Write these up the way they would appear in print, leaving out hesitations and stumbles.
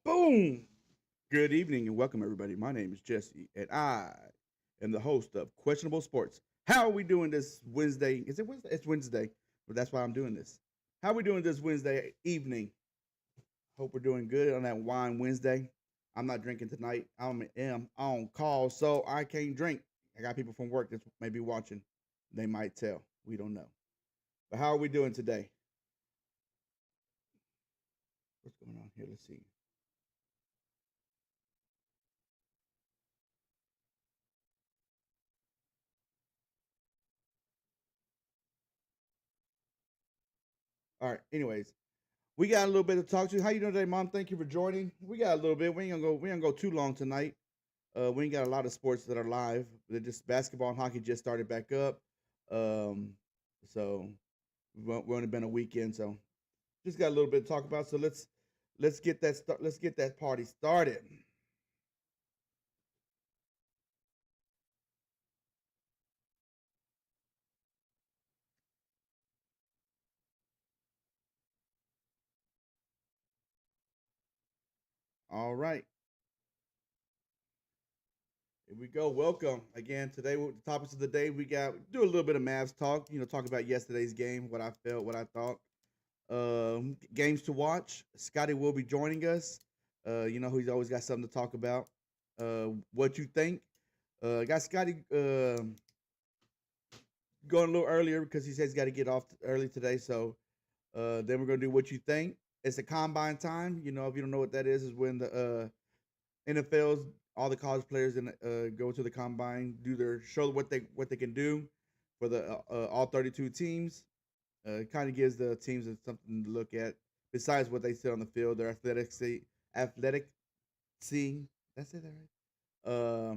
Boom! Good evening and welcome, everybody. My name is Jesse, and I am the host of Questionable Sports. How are we doing this Wednesday? Is it Wednesday? It's Wednesday, but that's why I'm doing this. How are we doing this Wednesday evening? Hope we're doing good on that wine Wednesday. I'm not drinking tonight. I am on call, so I can't drink. I got people from work that may be watching. They might tell. We don't know. But how are we doing today? What's going on here? Let's see. All right. Anyways, we got a little bit to talk to. How you doing today, Mom? Thank you for joining. We got a little bit. We ain't gonna go too long tonight. We ain't got a lot of sports that are live. They're just basketball and hockey just started back up. Um, so we've only been a weekend, so just got a little bit to talk about. So let's get that let's get that party started. All right, here we go. Welcome again today. With the topics of the day, we got do a little bit of Mavs talk. Talk about yesterday's game, what I felt, what I thought. Games to watch. Scotty will be joining us. He's always got something to talk about. What you think? Got Scotty going a little earlier because he says he's got to get off early today. So then we're gonna do what you think. It's a combine time. If you don't know what that is when the NFL's all the college players go to the combine, do their show what they can do for the all 32 teams. It kind of gives the teams something to look at besides what they see on the field, their athletic seeing. That's it, right?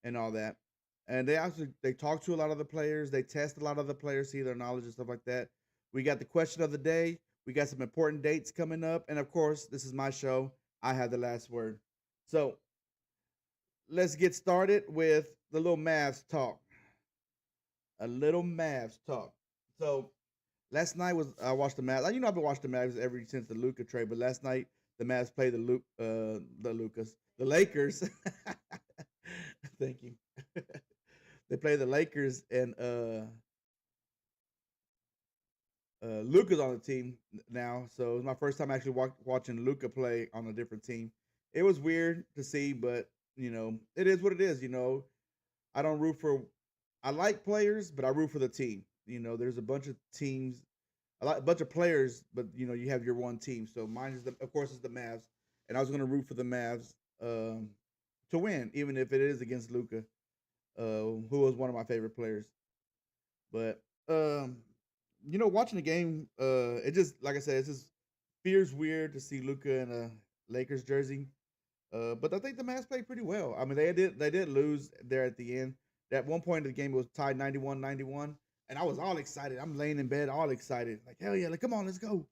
And all that. And they talk to a lot of the players. They test a lot of the players, see their knowledge and stuff like that. We got the question of the day. We got some important dates coming up, and of course, this is my show. I have the last word. So let's get started with the little Mavs talk. A little Mavs talk. So last night was I watched the Mavs. I've been watching the Mavs ever since the Luka trade, but last night the Mavs played the Lakers. Thank you. They play the Lakers, and Luka's on the team now. So it was my first time actually watching Luka play on a different team. It was weird to see, but it is what it is. I don't root for. I like players, but I root for the team. There's a bunch of teams, a bunch of players, but you have your one team. So mine is of course, is the Mavs, and I was going to root for the Mavs to win, even if it is against Luka, who was one of my favorite players. But watching the game, it just like I said, it just feels weird to see Luka in a Lakers jersey. But I think the Mavs played pretty well. I mean, they did lose there at the end. At one point of the game, it was tied 91-91, and I was all excited. I'm laying in bed, all excited, like hell yeah, like come on, let's go.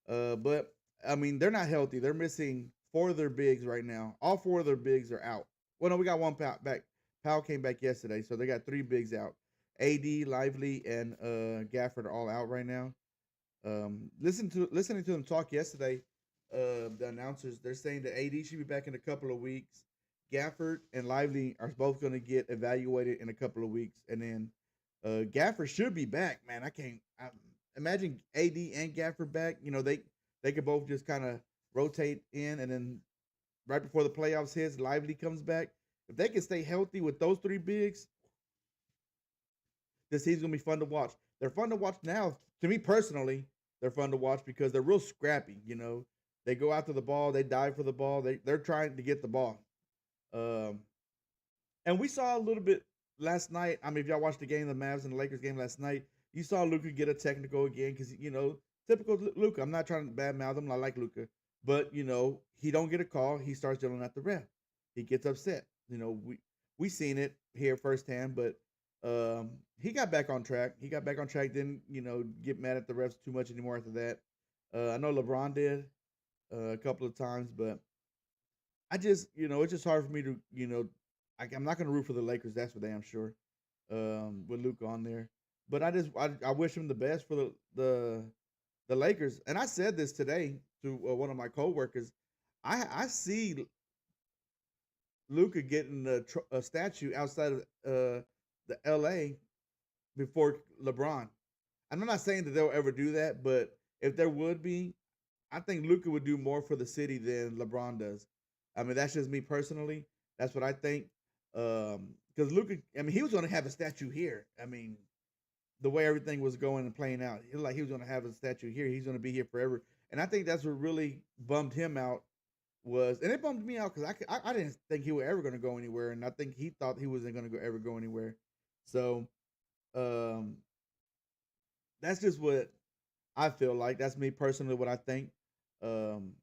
But I mean, they're not healthy. They're missing four of their bigs right now. All four of their bigs are out. Well, no, we got one back. Powell came back yesterday, so they got three bigs out. AD, Lively, and Gafford are all out right now. Listening to them talk yesterday, the announcers they're saying that AD should be back in a couple of weeks. Gafford and Lively are both going to get evaluated in a couple of weeks, and then Gafford should be back. Man, imagine AD and Gafford back. They could both just kind of rotate in, and then right before the playoffs hits, Lively comes back. If they can stay healthy with those three bigs, this season's gonna be fun to watch. They're fun to watch now. To me personally, they're fun to watch because they're real scrappy. They go after the ball, they dive for the ball, they're trying to get the ball. Um, and we saw a little bit last night. I mean, if y'all watched the game, the Mavs and the Lakers game last night, you saw Luka get a technical again because typical Luka. I'm not trying to badmouth him. I like Luka, but he don't get a call. He starts yelling at the ref. He gets upset. We seen it here firsthand, but he got back on track. He got back on track. Didn't get mad at the refs too much anymore after that. I know LeBron did a couple of times, but I just it's just hard for me to I'm not going to root for the Lakers. That's for damn sure. With Luke on there, but I wish him the best for the Lakers. And I said this today to one of my coworkers. I see Luca getting a statue outside of the LA before LeBron. And I'm not saying that they'll ever do that, but if there would be, I think Luca would do more for the city than LeBron does. I mean, that's just me personally. That's what I think. Because Luca, I mean, he was going to have a statue here. I mean, the way everything was going and playing out, it was like he was going to have a statue here. He's going to be here forever. And I think that's what really bummed him out was, and it bummed me out because I didn't think he was ever going to go anywhere, and I think he thought he wasn't going to ever go anywhere. So um, that's just what I feel like. That's me personally, what I think. Um,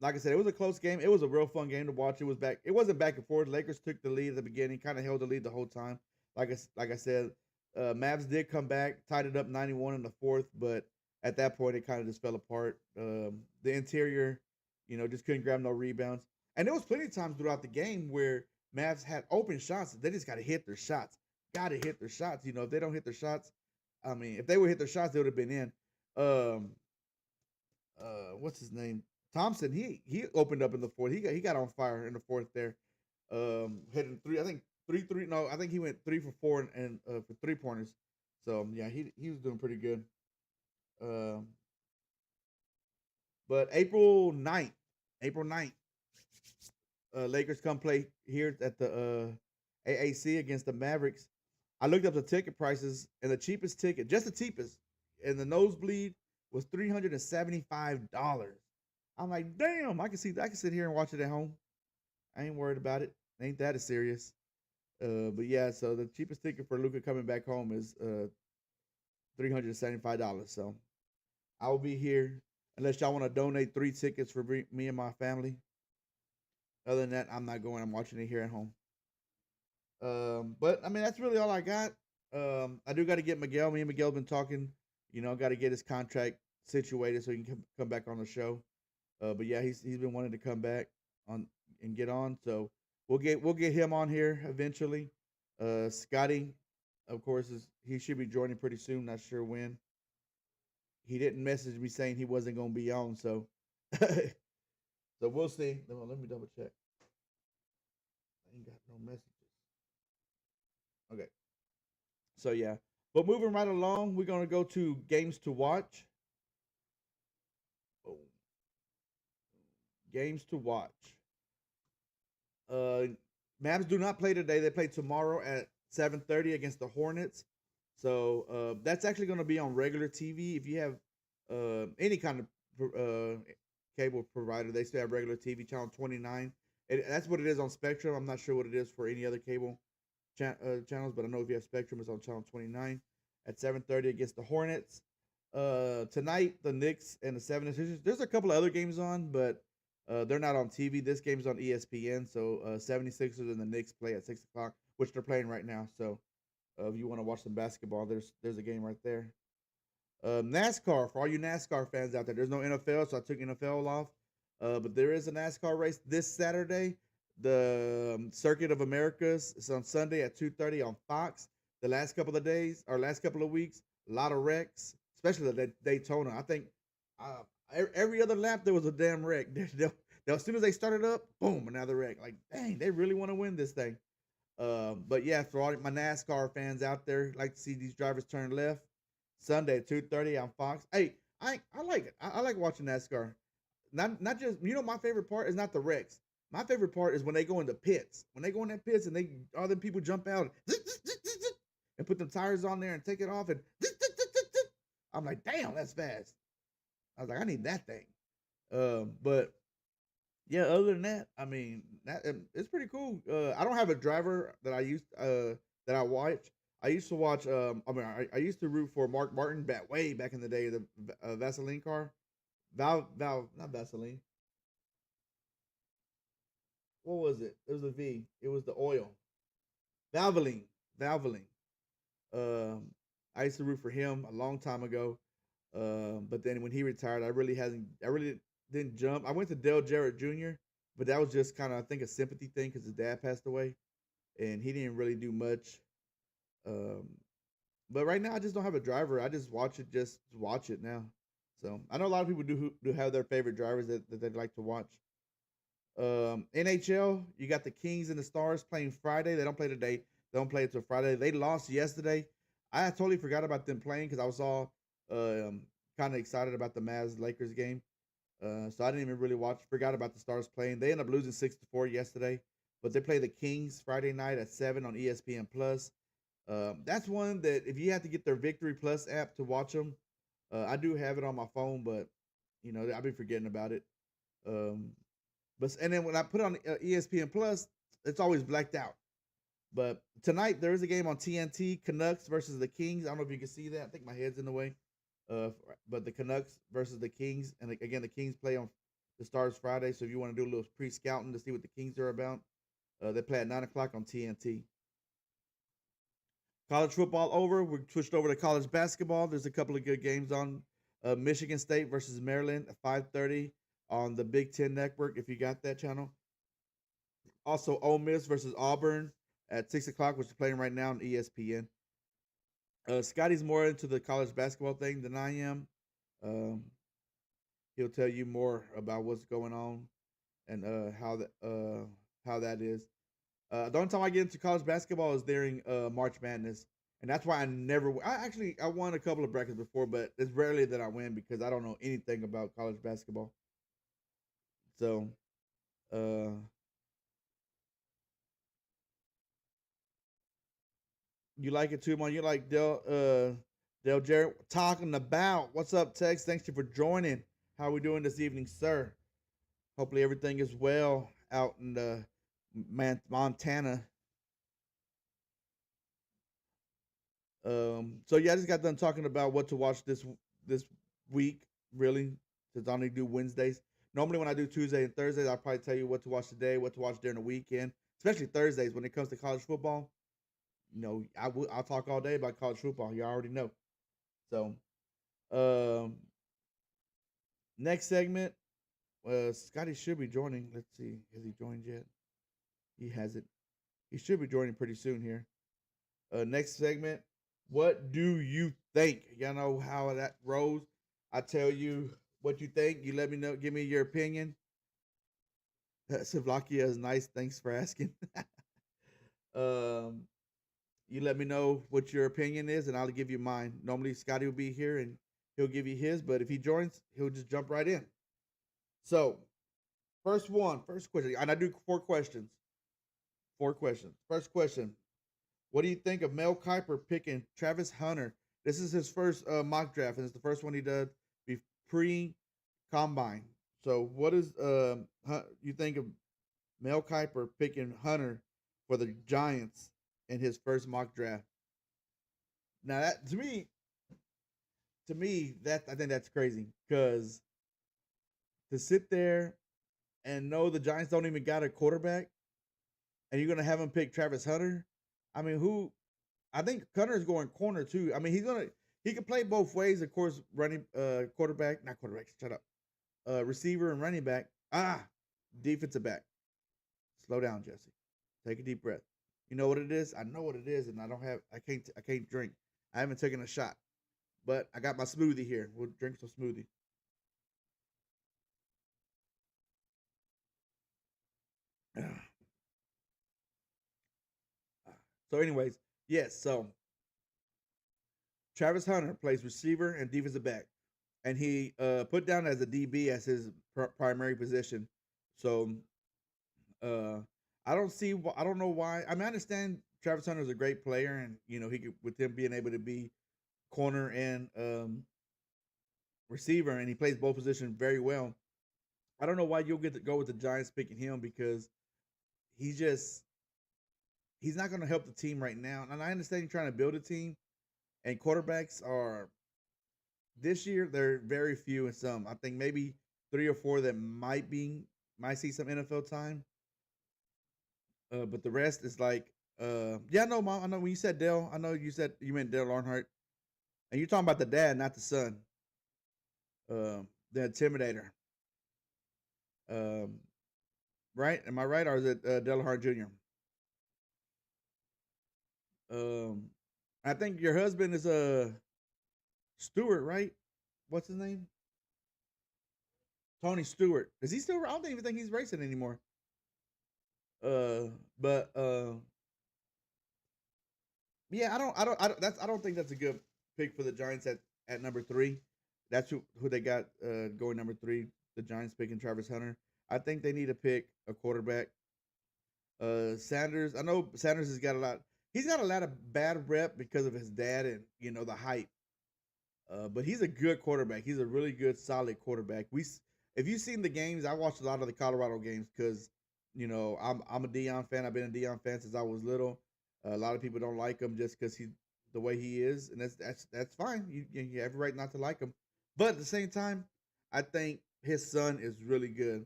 like I said, it was a close game. It was a real fun game to watch. It was back. It wasn't back and forth. Lakers took the lead at the beginning, kind of held the lead the whole time. Like I said, Mavs did come back, tied it up 91 in the fourth, but at that point it kind of just fell apart. The interior, just couldn't grab no rebounds. And there was plenty of times throughout the game where Mavs had open shots. They just got to hit their shots. Got to hit their shots. If they don't hit their shots, I mean, if they would hit their shots, they would have been in. Um, what's his name? Thompson. He opened up in the fourth. He got on fire in the fourth there. Hitting three. I think three. No, I think he went 3 for 4 and for 3 pointers. So yeah, he was doing pretty good. Um, but April 9th, Lakers come play here at the AAC against the Mavericks. I looked up the ticket prices, and the cheapest ticket, just the cheapest, and the nosebleed was $375. I'm like, damn, I can sit here and watch it at home. I ain't worried about it. Ain't that as serious. But yeah, so the cheapest ticket for Luca coming back home is $375. So I will be here unless y'all want to donate 3 tickets for me and my family. Other than that, I'm not going. I'm watching it here at home. But I mean, that's really all I got. I do got to get Miguel. Me and Miguel been talking. Got to get his contract situated so he can come back on the show. But yeah, he's been wanting to come back on and get on. So we'll get him on here eventually. Scotty, of course, he should be joining pretty soon. Not sure when. He didn't message me saying he wasn't gonna be on, so so we'll see. Let me double check. I ain't got no messages. Okay, so yeah, but moving right along, we're gonna go to games to watch. Oh, games to watch. Uh, Mavs do not play today. They play tomorrow at 7:30 against the Hornets. So that's actually going to be on regular TV. If you have any kind of cable provider, they still have regular TV, channel 29. That's what it is on Spectrum. I'm not sure what it is for any other cable channels, but I know if you have Spectrum, it's on channel 29 at 7:30 against the Hornets. Tonight, the Knicks and the 76ers. There's a couple of other games on, but they're not on TV. This game's on ESPN. So 76ers and the Knicks play at 6 o'clock, which they're playing right now. So if you want to watch some basketball, there's a game right there. NASCAR, for all you NASCAR fans out there, there's no NFL, so I took NFL off. But there is a NASCAR race this Saturday. The Circuit of Americas. It's on Sunday at 2:30 on Fox. The last couple of days, or last couple of weeks, a lot of wrecks, especially the Daytona. I think uh, every other lap there was a damn wreck. As soon as they started up, boom, another wreck. Like, dang, they really want to win this thing. But yeah, for all my NASCAR fans out there, like to see these drivers turn left. Sunday at 2:30 on Fox. Hey, I like it. I like watching NASCAR. Not just my favorite part is not the wrecks. My favorite part is when they go in the pits. When they go in that pits and all the people jump out and put them tires on there and take it off and I'm like, damn, that's fast. I was like, I need that thing. But yeah, other than that, I mean, it's pretty cool. I don't have a driver that I watch. I used to watch. I used to root for Mark Martin way back in the day. The Vaseline car, not Vaseline. What was it? It was a V. It was the oil. Valvoline, Valvoline. Um, I used to root for him a long time ago. But then when he retired, I really didn't jump. I went to Dale Jarrett Jr., but that was just kind of, I think, a sympathy thing because his dad passed away, and he didn't really do much. Um, but right now, I just don't have a driver. I just watch it now. So I know a lot of people do have their favorite drivers that they'd like to watch. NHL, you got the Kings and the Stars playing Friday. They don't play today. They don't play until Friday. They lost yesterday. I totally forgot about them playing because I was all um, kind of excited about the Mavs Lakers game. So I didn't even really watch. Forgot about the Stars playing. They ended up losing 6-4 yesterday, but they play the Kings Friday night at 7 on ESPN Plus. That's one that if you have to get their Victory Plus app to watch them, I do have it on my phone, but I've been forgetting about it. Um, but and then when I put on ESPN Plus, it's always blacked out. But tonight there is a game on TNT: Canucks versus the Kings. I don't know if you can see that. I think my head's in the way. But the Canucks versus the Kings, and again the Kings play on the Stars Friday. So if you want to do a little pre-scouting to see what the Kings are about, they play at 9 o'clock on TNT. College football over. We switched over to college basketball. There's a couple of good games on. Michigan State versus Maryland at 5:30 on the Big Ten Network. If you got that channel. Also, Ole Miss versus Auburn at 6 o'clock, which is playing right now on ESPN. Scotty's more into the college basketball thing than I am. Um, he'll tell you more about what's going on and how that is. The only time I get into college basketball is during March Madness, and that's why I never. I won a couple of brackets before, but it's rarely that I win because I don't know anything about college basketball. So, uh, you like it too, man? You like Del Jarrett talking about what's up, Tex? Thanks you for joining. How are we doing this evening, sir? Hopefully everything is well out in the Montana. So yeah, I just got done talking about what to watch this week. Really, since I only do Wednesdays. Normally, when I do Tuesday and Thursdays, I'll probably tell you what to watch today, what to watch during the weekend, especially Thursdays when it comes to college football. I'll talk all day about college football. You already know. So, um, next segment, Scotty should be joining. Let's see, has he joined yet? He hasn't. He should be joining pretty soon here. Next segment, what do you think? Y'all know how that rolls. I tell you what you think. You let me know. Give me your opinion. Slovakia is nice. Thanks for asking. um, you let me know what your opinion is, and I'll give you mine. Normally, Scotty will be here and he'll give you his, but if he joins, he'll just jump right in. So, first question, and I do four questions. Four questions. First question: what do you think of Mel Kiper picking Travis Hunter? This is his first mock draft, and it's the first one he does pre combine. So, what is you think of Mel Kiper picking Hunter for the Giants in his first mock draft? Now, that to me, that I think that's crazy because to sit there and know the Giants don't even got a quarterback, and you're gonna have him pick Travis Hunter. I mean, who I think Cutter's going corner too. I mean, he can play both ways. Of course, running quarterback, not quarterback. Shut up. Receiver and running back. Defensive back. Slow down, Jesse. Take a deep breath. You know what it is? I know what it is, and I can't drink. I haven't taken a shot, but I got my smoothie here. We'll drink some smoothie. So, anyways, yes. So Travis Hunter plays receiver and defensive back, and he put down as a DB as his primary position. So uh, I don't know why. I mean, I understand Travis Hunter is a great player, and he could with him being able to be corner and receiver, and he plays both positions very well. I don't know why you'll get to go with the Giants picking him because he's just he's not going to help the team right now. And I understand you're trying to build a team, and quarterbacks are this year they're very few and some. I think maybe three or four that might see some NFL time. But the rest is like, yeah, I know, mom. I know when you said Dale, I know you said you meant Dale Earnhardt, and you're talking about the dad, not the son. The Intimidator. Um, right? Am I right, or is it Dale Earnhardt Jr.? Um, I think your husband is Stewart, right? What's his name? Tony Stewart. Is he still? I don't even think he's racing anymore. But yeah, I don't think that's a good pick for the Giants at number three. That's who they got going number three. The Giants picking Travis Hunter. I think they need to pick a quarterback. Sanders. I know Sanders has got a lot. He's got a lot of bad rep because of his dad and the hype. But he's a good quarterback. He's a really good, solid quarterback. If you've seen the games, I watched a lot of the Colorado games because I'm a Deion fan. I've been a Deion fan since I was little. A lot of people don't like him just because he's the way he is, and that's fine. You have a right not to like him, but at the same time, I think his son is really good.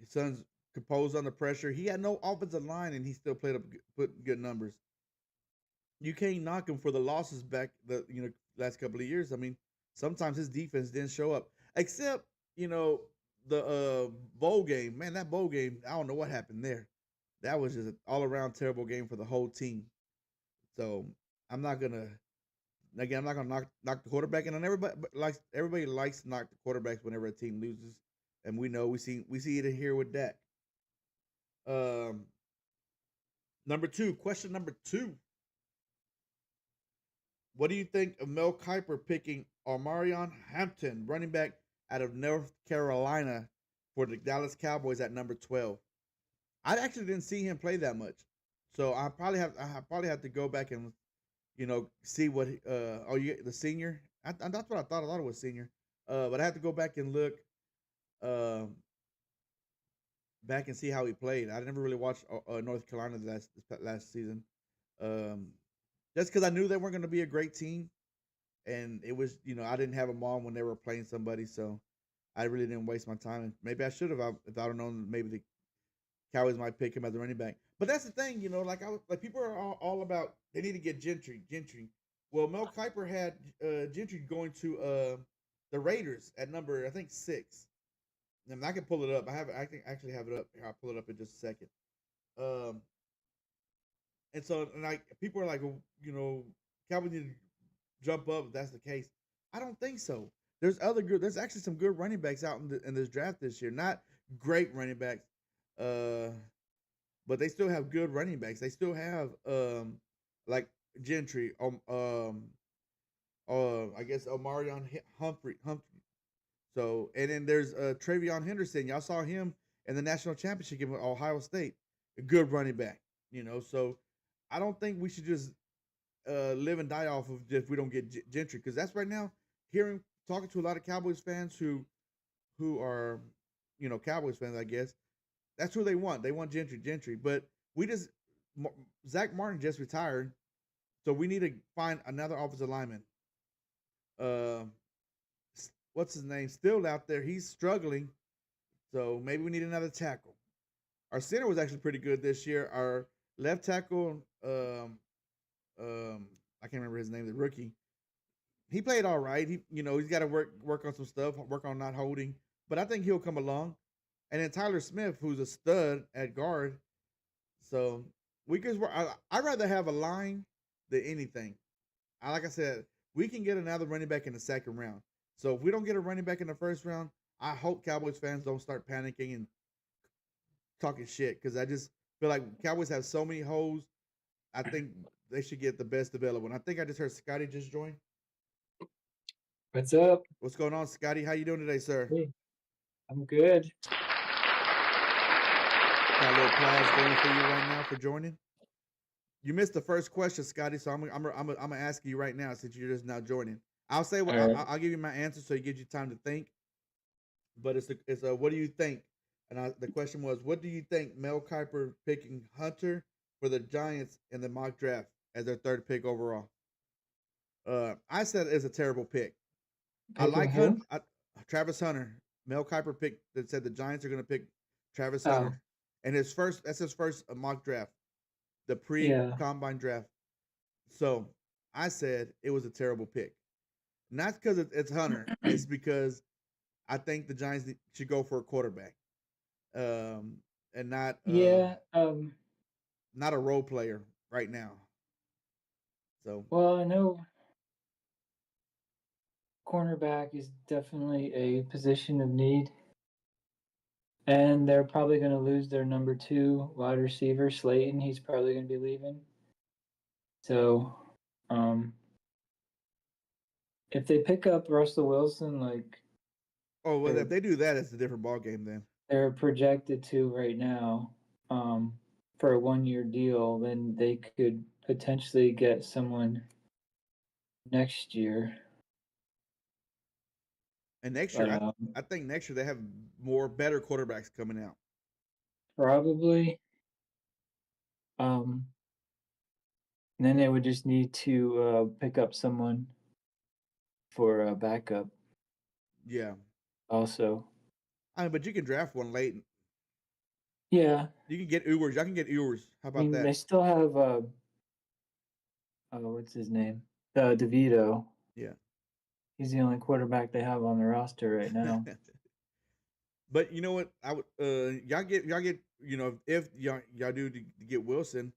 His son's composed under pressure. He had no offensive line, and he still put good numbers. You can't knock him for the losses back the last couple of years. I mean, sometimes his defense didn't show up, except the bowl game. Man, that bowl game, I don't know what happened there. That was just an all around terrible game for the whole team. So I'm not gonna I'm not gonna knock the quarterback, and everybody likes to knock the quarterbacks whenever a team loses, and we see it here with Dak. Um, number two, question number two. What do you think of Mel Kiper picking Omarion Hampton, running back out of North Carolina, for the Dallas Cowboys at number 12? I actually didn't see him play that much, so I probably have to go back and see what the senior. That's what I thought. I thought it was senior, but I have to go back and look um, back and see how he played. I never really watched North Carolina last season, um, just because I knew they weren't going to be a great team, and it was I didn't have them on when they were playing somebody, so I really didn't waste my time. And maybe I should have if I'd have known maybe the Cowboys might pick him as a running back. But that's the thing, like people are all about they need to get Gentry. Well, Mel Kiper had Gentry going to the Raiders at number I think 6. And I can pull it up. I can actually have it up. Here, I'll pull it up in just a second. Um, and so and like people are like, well, Cowboys need to jump up if that's the case. I don't think so. There's actually some good running backs out in this draft this year. Not great running backs, uh, but they still have good running backs. They still have like Gentry, I guess Omarion Humphrey. So and then there's Travion Henderson. Y'all saw him in the national championship game with Ohio State. A good running back, So I don't think we should just live and die off of if we don't get Gentry, because that's right now talking to a lot of Cowboys fans who are Cowboys fans, I guess. That's who they want. They want Gentry. But we just Zach Martin just retired, so we need to find another offensive lineman. Uh, what's his name? Still out there. He's struggling, so maybe we need another tackle. Our center was actually pretty good this year. Our left tackle, I can't remember his name, the rookie. He played all right. He's got to work on some stuff, work on not holding, but I think he'll come along. And then Tyler Smith, who's a stud at guard. So I'd rather have a line than anything. Like I said, we can get another running back in the second round. So if we don't get a running back in the first round, I hope Cowboys fans don't start panicking and talking shit, because I just feel like Cowboys have so many holes. I think they should get the best available. And I think I just heard Scotty just join. What's up? What's going on, Scotty? How you doing today, sir? Hey, I'm good. Got a little applause going for you right now for joining. You missed the first question, Scotty, so I'm gonna ask you right now since you're just now joining. I'll say what Right. I'll give you my answer so it gives you time to think. But it's a what do you think? And the question was, what do you think Mel Kiper picking Hunter for the Giants in the mock draft as their third pick overall? I said it's a terrible pick. I Picking like who? Travis Hunter. Mel Kiper picked that said the Giants are going to pick Travis Oh, Hunter, and that's his first mock draft, the pre yeah. combine draft. So I said it was a terrible pick, not because it's Hunter. It's because I think the Giants should go for a quarterback, um, and Yeah. not a role player right now. So Well, I know cornerback is definitely a position of need. And they're probably going to lose their number 2 wide receiver, Slayton. He's probably going to be leaving. So, if they pick up Russell Wilson, like Oh well, they're if they do that, it's a different ball game then. they're projected to right now, for a 1-year deal, then they could potentially get someone next year. And next But year, I think next year they have more better quarterbacks coming out. probably, then they would just need to pick up someone for a backup. Yeah, Also, I mean, but you can draft one late. yeah. You can get Ewers. Y'all can get Ewers. How I about mean, they that? still have what's his name? DeVito. Yeah. He's the only quarterback they have on the roster right now. But you know what? I would y'all get if y'all do to get Wilson,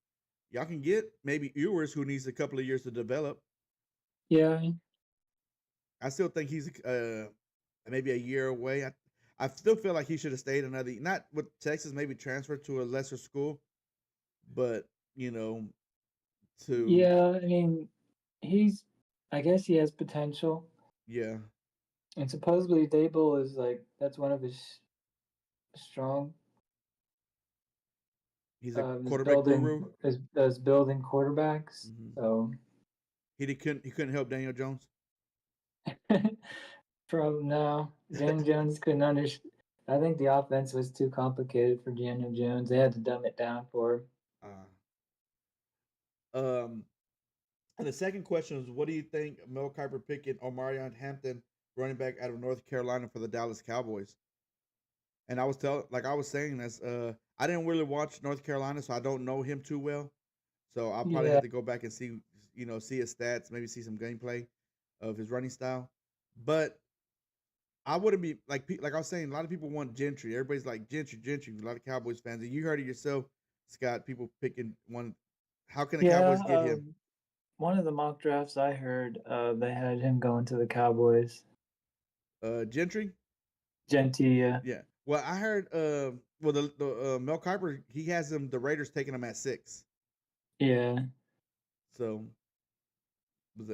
y'all can get maybe Ewers who needs a couple of years to develop. Yeah, I still think he's maybe a year away. I still feel like he should have stayed another not with Texas, maybe transferred to a lesser school, but you know to yeah. I mean, I guess he has potential, yeah and supposedly Dable is like that's one of his strong he's a is quarterback guru. building quarterbacks. Hmm. So He couldn't help Daniel Jones. from now, Daniel Jones couldn't understand. I think the offense was too complicated for Daniel Jones. They had to dumb it down for him. Um, and the second question is, what do you think Mel Kiper picking Omarion Hampton, running back out of North Carolina for the Dallas Cowboys? And I was saying this, I didn't really watch North Carolina, so I don't know him too well. So I'll probably Yeah, have to go back and see, see his stats, maybe see some gameplay of his running style. But I wouldn't be like I was saying. A lot of people want Gentry. Everybody's like Gentry, Gentry. A lot of Cowboys fans, and you heard it yourself, Scott. People picking one. How can the yeah. Cowboys get him? One of the mock drafts I heard, they had him going to the Cowboys. Gentry. Genty, yeah. Yeah. Well, I heard. Well, the Mel Kiper he has them. The Raiders taking him at 6. Yeah. So,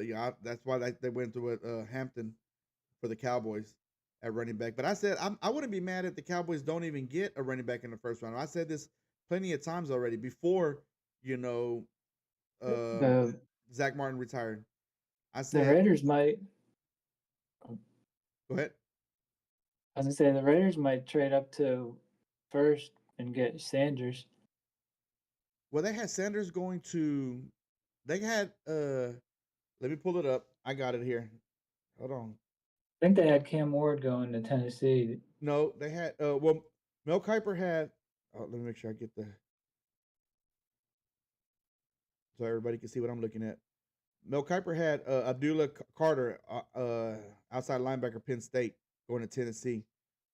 yeah, that's why they went to Hampton for the Cowboys at running back. But I said I wouldn't be mad if the Cowboys don't even get a running back in the first round. I said this plenty of times already before. You know, um, The Zach Martin retired. I the said, Raiders might go ahead. I was gonna say the Raiders might trade up to first and get Sanders. Well, they had Sanders going to. They had. Let me pull it up. I got it here. Hold on. I think they had Cam Ward going to Tennessee. No, they had. Well, Mel Kiper had. Oh, let me make sure I get the. So everybody can see what I'm looking at. Mel Kiper had Abdullah Carter, outside linebacker, Penn State, going to Tennessee.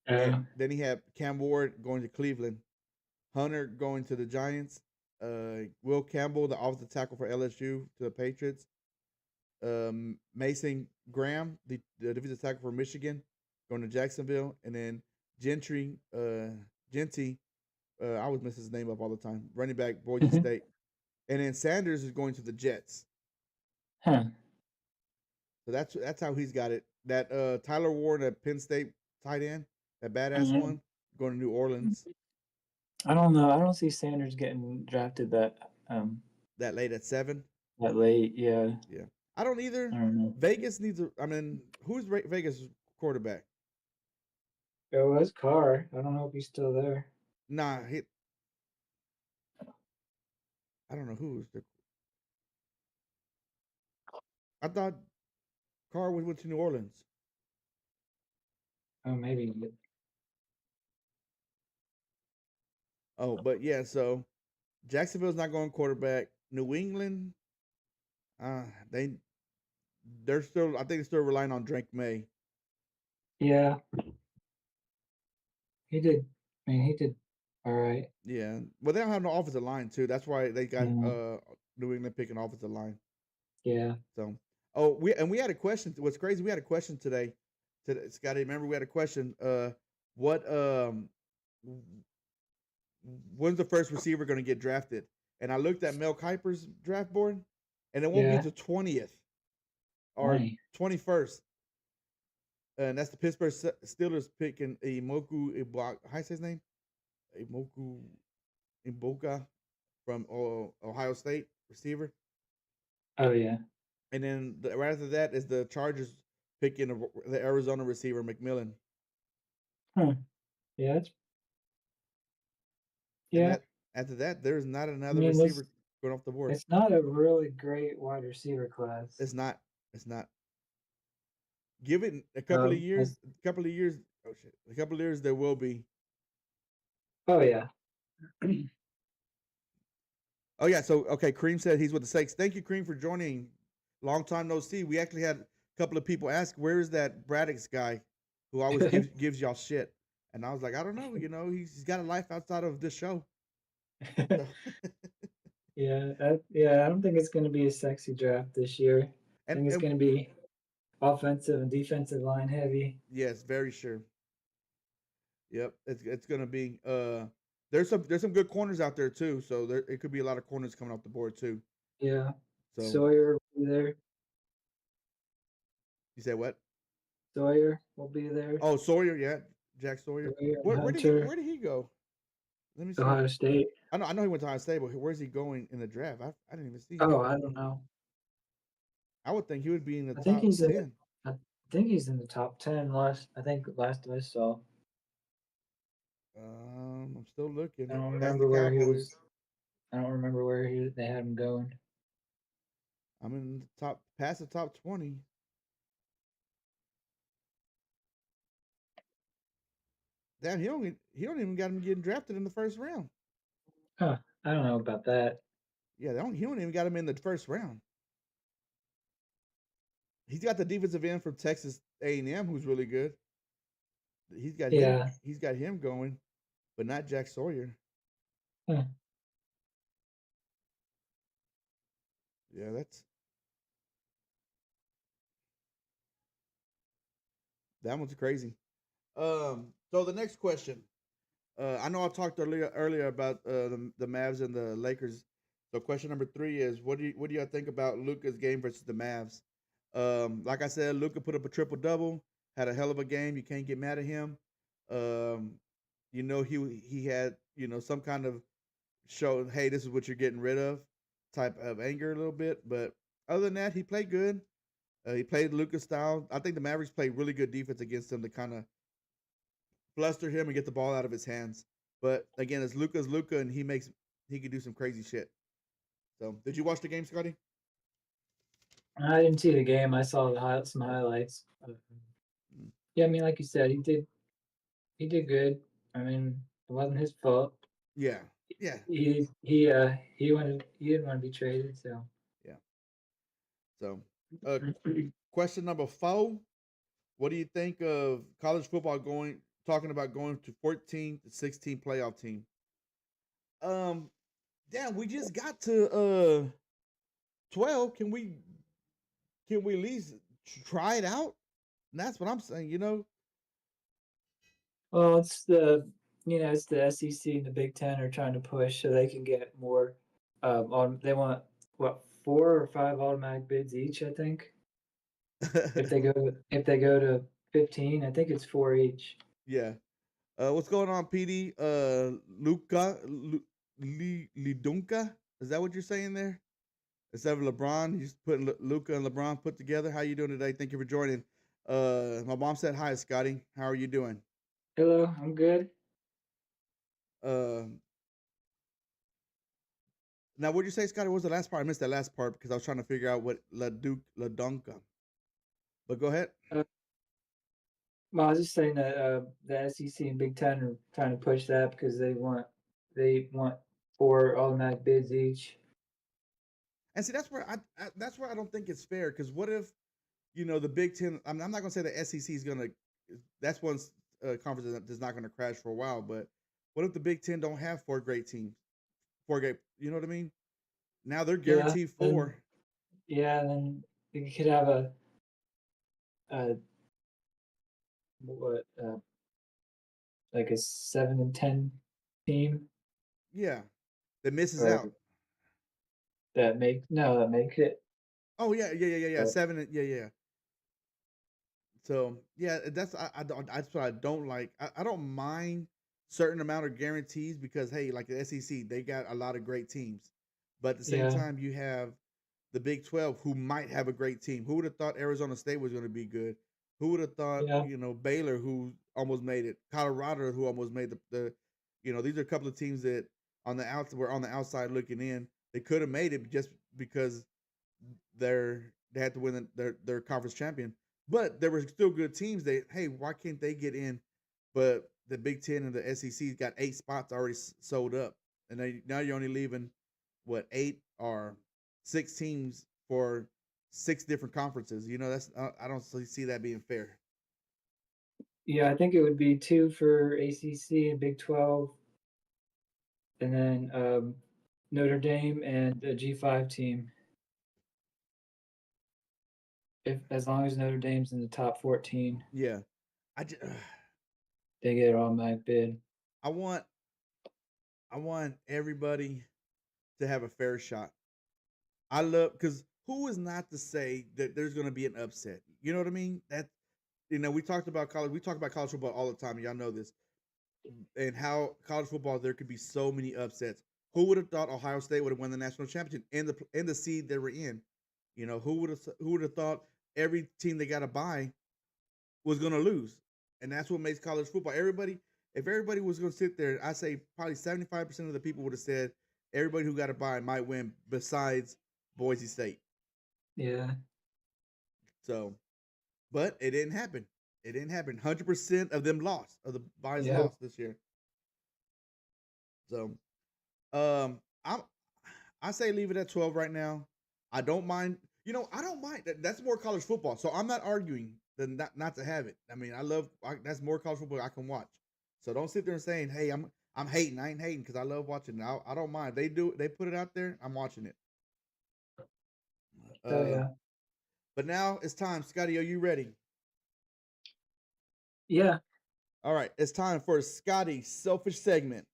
Then he had Cam Ward going to Cleveland, Hunter going to the Giants, Will Campbell, the offensive tackle for LSU, to the Patriots, Mason Graham, the defensive tackle for Michigan, going to Jacksonville, and then Genty, I always mess his name up all the time, running back, Boise State. And then Sanders is going to the Jets. Huh. So that's how he's got it. That Tyler Ward at Penn State tight end, that badass Mhm. one, going to New Orleans I don't know. I don't see Sanders getting drafted that late at 7. that late. Yeah. Yeah, I don't either. I don't know. Vegas needs a. I mean, who's Vegas quarterback? It was Carr. I don't know if he's still there. Nah, I don't know who's the. I thought Carr went to New Orleans. Oh, maybe. Oh, but yeah, so Jacksonville's not going quarterback. New England, uh, they they're still. I think they're still relying on Drake May. Yeah, he did. I mean, he did all right. Yeah, well, they don't have no offensive line too. That's why they got Yeah. New England picking offensive line. Yeah. So, oh, we had a question. What's crazy? We had a question today. Scotty, remember we had a question. What when's the first receiver going to get drafted? And I looked at Mel Kiper's draft board, and it won't be Yeah, the 20th or 20. 21st. And that's the Pittsburgh Steelers picking Imoku Ibaka. How you say his name? Imoku Iboka from Ohio State receiver. Oh yeah. And then right after that is the Chargers picking the Arizona receiver McMillan. Huh. Yeah, it's And yeah. that after that, there's not I another mean, receiver going off the board. it's not a really great wide receiver class. It's not. It's not. Give it a couple of years. It's, A couple of years. Oh shit! A couple of years there will be. oh yeah. Oh yeah. So okay, Cream said he's with the Sakes. Thank you, Cream, for joining. Long time no see. We actually had a couple of people ask, "Where is that Braddock's guy, who always gives y'all shit?" And I was like, I don't know. You know, he's got a life outside of this show. So. Yeah, yeah. I don't think it's going to be a sexy draft this year. I think it's and going to be offensive and defensive line heavy. yes, very sure. Yep, it's gonna be. There's some good corners out there too. So there it could be a lot of corners coming off the board too. Yeah. So Sawyer will be there. you said what? Sawyer will be there. Oh, Sawyer, yeah, Jack Sawyer. Sawyer and Where did he Hunter, where did he go? Let me see. Ohio State. I know he went to Ohio State, but where's he going in the draft? I didn't even see. Oh, I don't know. I would think he would be in the I think top he's in. 10. I think he's in the top 10. I think last I saw. I'm still looking. I don't That's the remember where he Cowboys. was. I don't remember where they had him going. I'm in the top past the top 20. Damn, he don't even got him getting drafted in the first round. Huh. I don't know about that. Yeah, he don't even got him in the first round. He's got the defensive end from Texas A&M who's really good. He's got Yeah. him going, but not Jack Sawyer. Huh. Yeah, that one's crazy. So the next question. I know I talked earlier about the Mavs and the Lakers. So question number 3 is what do you think about Luka's game versus the Mavs? Like I said, Luka put up a triple double, had a hell of a game. You can't get mad at him. Um, you know he had some kind of show, hey, this is what you're getting rid of, type of anger a little bit. But other than that, he played good. He played Luka style. I think the Mavericks played really good defense against him to kind of fluster him and get the ball out of his hands. But again, it's Luka's Luka, and he can do some crazy shit. So, did you watch the game, Scotty? I didn't see the game. I saw some highlights. Yeah, I mean, like you said, he did good. I mean, it wasn't his fault. Yeah, yeah, He didn't want to be traded, so yeah. So, question number 4: what do you think of college football talking about going to 14 to 16 playoff team? Damn, we just got to 12. Can we at least try it out? And that's what I'm saying. well, it's the SEC and the Big Ten are trying to push so they can get more. They want what 4 or 5 automatic bids each, I think. If they go to 15, I think it's 4 each. Yeah. What's going on, PD? Lidunka? Is that what you're saying there? Instead of LeBron, he's putting Luka and LeBron put together. How you doing today? Thank you for joining. My mom said hi, Scotty. How are you doing? Hello, I'm good. Now, what'd you say, Scotty? What was the last part? I missed that last part because I was trying to figure out what Ladunka. But go ahead. Well, I was just saying that the SEC and Big Ten are trying to push that because they want 4 automatic bids each. And see, that's where I don't think it's fair. Because what if the Big Ten? I'm not gonna say the SEC is gonna. That's one conference that's not gonna crash for a while. But what if the Big Ten don't have 4 great teams? 4 great. You know what I mean? Now they're guaranteed 4. Then you could have a like a 7-10 team, Yeah, that misses or out. that make it. Oh yeah, yeah. But 7, yeah, yeah. So yeah, I don't that's what I don't like. I don't mind certain amount of guarantees because hey, like the SEC, they got a lot of great teams, but at the same yeah, time, you have the Big 12 who might have a great team. Who would have thought Arizona State was going to be good? Who would have thought yeah, Baylor who almost made it, Colorado who almost made the these are a couple of teams that were on the outside looking in. They could have made it just because they had to win their conference champion. But there were still good teams. Hey, why can't they get in? But the Big Ten and the SEC got 8 spots already sold up, and now you're only leaving what 8 or 6 teams for 6 different conferences. That's I don't see that being fair. yeah. I think it would be 2 for ACC and Big 12, and then Notre Dame and a G5 team. If as long as Notre Dame's in the top 14, Yeah, I just, they get an automatic bid. I want I want everybody to have a fair shot. I love because who is not to say that there's going to be an upset? You know what I mean? We talk about college football all the time. And y'all know this, and how college football there could be so many upsets. Who would have thought Ohio State would have won the national championship in the seed they were in? Who would have thought every team they got to buy was going to lose, and that's what makes college football. If everybody was going to sit there, I say probably 75% of the people would have said everybody who got to buy might win, besides Boise State. Yeah, So, but it didn't happen. It didn't happen. 100% of them lost. Of the buys yeah, lost this year. So, I'm I say leave it at 12 right now. I don't mind. I don't mind. That's more college football. So I'm not arguing than not to have it. I mean, that's more college football I can watch. So don't sit there and saying, "Hey, I'm hating." I ain't hating because I love watching it. I don't mind. They put it out there. I'm watching it. oh Uh, yeah, but now it's time. Scotty, are you ready? yeah. All right, it's time for Scotty's selfish segment.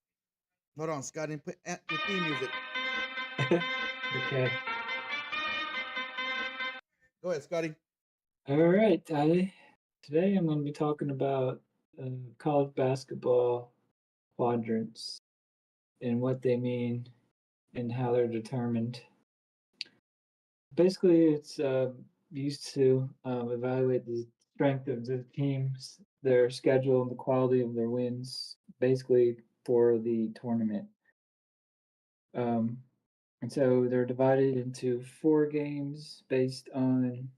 Hold on, Scotty, put the theme music. Okay. Go ahead, Scotty. All right, Tyler. Today I'm going to be talking about college basketball quadrants and what they mean and how they're determined. Basically, it's used to evaluate the strength of the teams, their schedule, and the quality of their wins, basically for the tournament. Um, and so they're divided into 4 games based on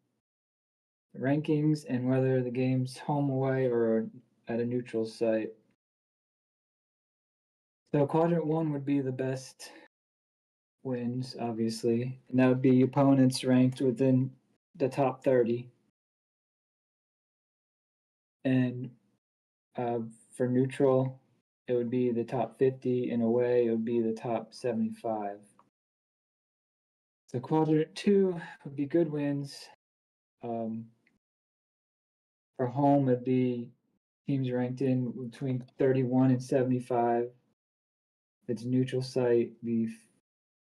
rankings and whether the game's home, away, or at a neutral site. So quadrant 1 would be the best wins, obviously, and that would be opponents ranked within the top 30. And for neutral, it would be the top 50, and away, it would be the top 75. So quadrant 2 would be good wins. Um, for home, it'd be teams ranked in between 31 and 75. If it's a neutral site, be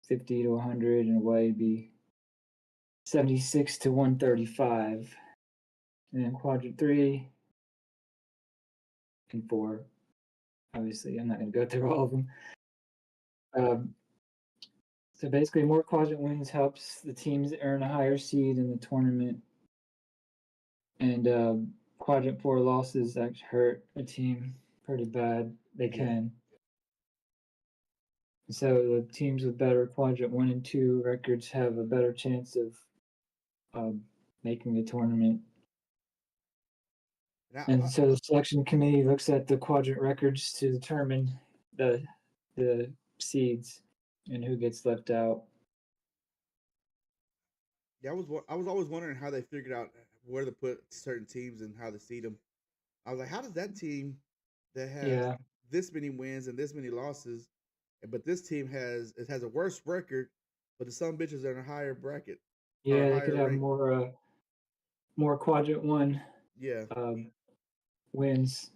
50 to 100, and away be 76 to 135. And then quadrant 3 and 4. Obviously, I'm not going to go through all of them. Um, so basically, more quadrant wins helps the teams earn a higher seed in the tournament, and quadrant 4 losses actually hurt a team pretty bad. They Yeah. can. So the teams with better quadrant 1 and 2 records have a better chance of making the tournament. And so the selection committee looks at the quadrant records to determine the seeds and who gets left out. Yeah, I was always wondering how they figured out where to put certain teams and how to seed them. I was like, how does that team that has Yeah, this many wins and this many losses, but this team has a worse record, but the some bitches are in a higher bracket or a yeah, they could higher have rank? more quadrant 1 Yeah, um, wins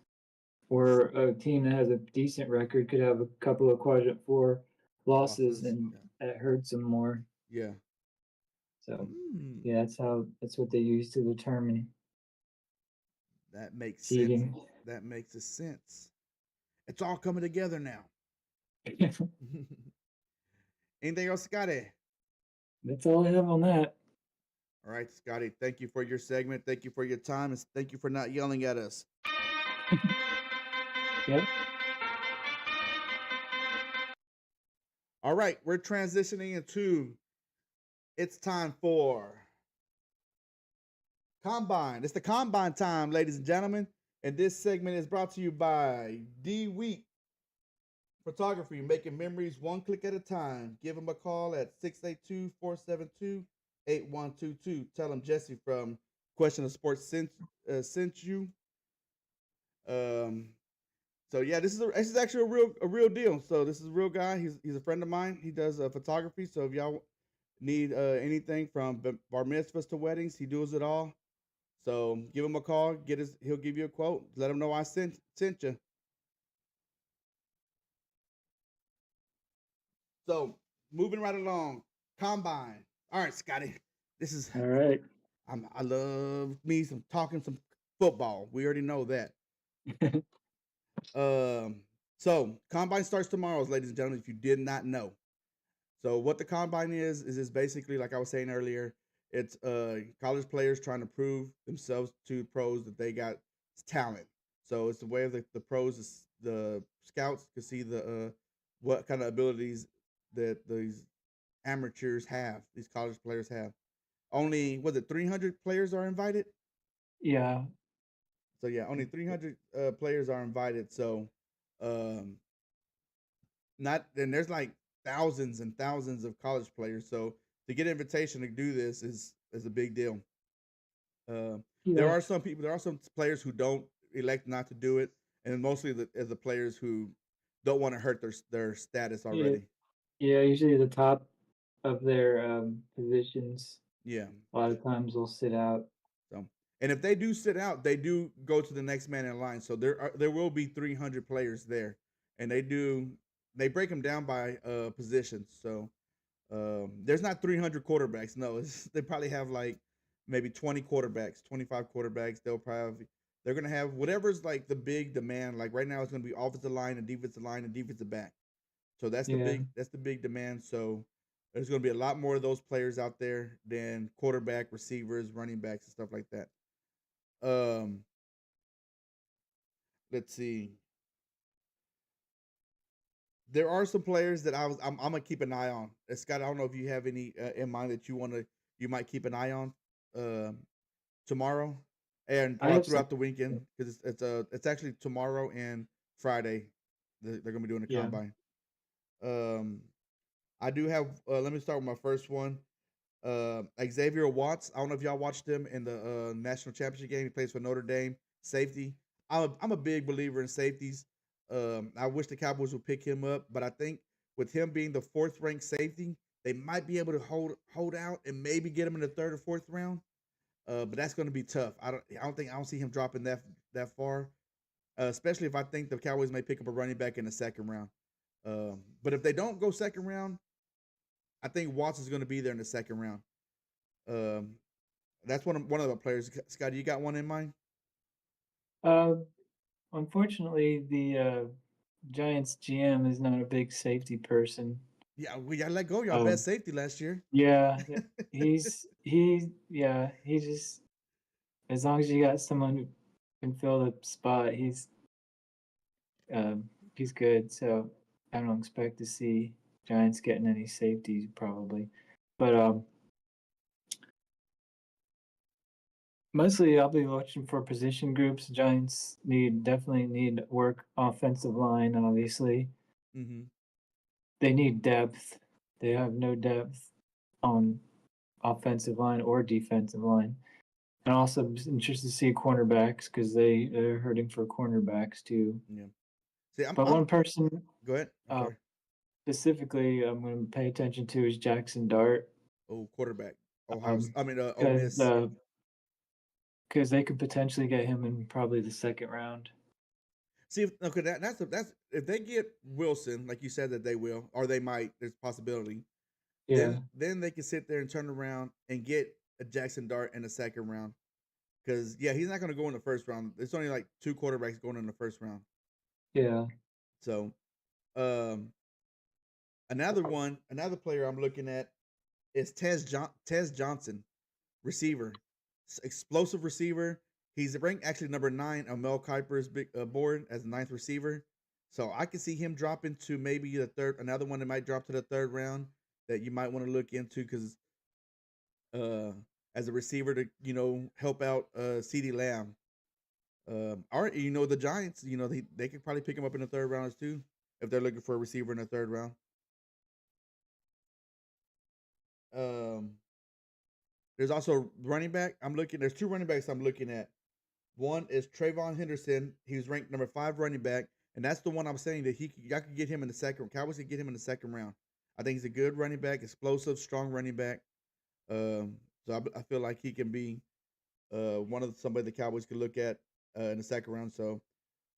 or a team that has a decent record could have a couple of quadrant four losses, Losses. and Yeah. it hurts them more. Yeah. So Mm, yeah, that's what they use to determine that makes sense. seeding. That makes a sense. It's all coming together now. Anything else, Scotty? That's all I have on that. All right, Scotty. Thank you for your segment. Thank you for your time, and thank you for not yelling at us. Yep. All right, we're transitioning into. It's time for Combine. It's the Combine time, ladies and gentlemen. And this segment is brought to you by D Week Photography, making memories one click at a time. Give them a call at 682-472-8122. Tell them Jesse from Question of Sports sent you. Um, so yeah, this is actually a real deal. So this is a real guy. He's a friend of mine. He does photography. So if y'all need anything from bar mitzvahs to weddings, he does it all. So give him a call. He'll give you a quote. Let him know I sent you. So moving right along, combine. All right, Scotty. This is All right. I love me some talking some football. We already know that. Um, so combine starts tomorrow, ladies and gentlemen. If you did not know, so what the combine is it's basically like I was saying earlier. It's college players trying to prove themselves to pros that they got talent. So it's the way of the pros, the scouts can see the what kind of abilities that these amateurs have, these college players have. Only was it 300 players are invited? Yeah. So yeah, only 300 players are invited. So um not and there's like thousands and thousands of college players. So to get an invitation to do this is a big deal. Uh, Yeah. there are some players who don't elect not to do it, and mostly the players who don't want to hurt their status Yeah. already. Yeah. Usually the top of their positions. Yeah. A lot of times they'll sit out. So, and if they do sit out, they do go to the next man in line. So there will be 300 players there, and they break them down by positions. So there's not 300 quarterbacks. No, they probably have like maybe 20 quarterbacks, 25 quarterbacks. They're gonna have whatever's like the big demand. Like right now, it's gonna be offensive line, and defensive back. So Yeah. that's the big demand. So there's going to be a lot more of those players out there than quarterback, receivers, running backs, and stuff like that. Um, let's see. There are some players that I'm gonna keep an eye on. Scott, I don't know if you have any in mind that you might keep an eye on um, tomorrow and I have some. throughout the weekend because it's actually tomorrow and Friday they're gonna be doing the Yeah. combine. Um, I do have. Let me start with my first one. Xavier Watts. I don't know if y'all watched him in the national championship game. He plays for Notre Dame, safety. I'm a big believer in safeties. I wish the Cowboys would pick him up, but I think with him being the fourth ranked safety, they might be able to hold out and maybe get him in the third or fourth round. But that's going to be tough. I don't see him dropping that far. Especially if I think the Cowboys may pick up a running back in the second round. But if they don't go second round, I think Watts is going to be there in the second round. Um, that's one of the players. Scott, you got one in mind? Uh, Unfortunately, the Giants GM is not a big safety person. Yeah, we got to let go of y'all Um, best safety last year. yeah, yeah, he just, as long as you got someone who can fill the spot, he's good. So I don't expect to see Giants getting any safeties probably, but mostly I'll be watching for position groups. Giants definitely need work offensive line. Obviously, Mm-hmm. they need depth. They have no depth on offensive line or defensive line. And also, I'm interested to see cornerbacks because they're hurting for cornerbacks too. Yeah. See, But I'm. one person Go ahead. I'm uh, sorry. specifically I'm going to pay attention to is Jackson Dart, Oh, quarterback. um, Ole because Miss. because they could potentially get him in probably the second round. See if okay, that's if they get Wilson, like you said that they will, or they might, there's a possibility. Yeah, Then they can sit there and turn around and get a Jackson Dart in the second round. Because yeah, he's not going to go in the first round. There's only like two quarterbacks going in the first round. yeah. So um, another player I'm looking at is Tez Johnson, receiver, explosive receiver. He's ranked actually number 9 on Mel Kiper's big board as the ninth receiver. So I can see him dropping to maybe the third. Another one that might drop to the third round that you might want to look into because uh, as a receiver to help out CeeDee Lamb. Or the Giants, they could probably pick him up in the third round too if they're looking for a receiver in the third round. Um, there's also running back. There's two running backs I'm looking at. One is Trayvon Henderson. He was ranked number 5 running back, and that's the one I'm saying that y'all could get him in the second. Cowboys could get him in the second round. I think he's a good running back, explosive, strong running back. So I feel like he can be somebody the Cowboys could look at in the second round. So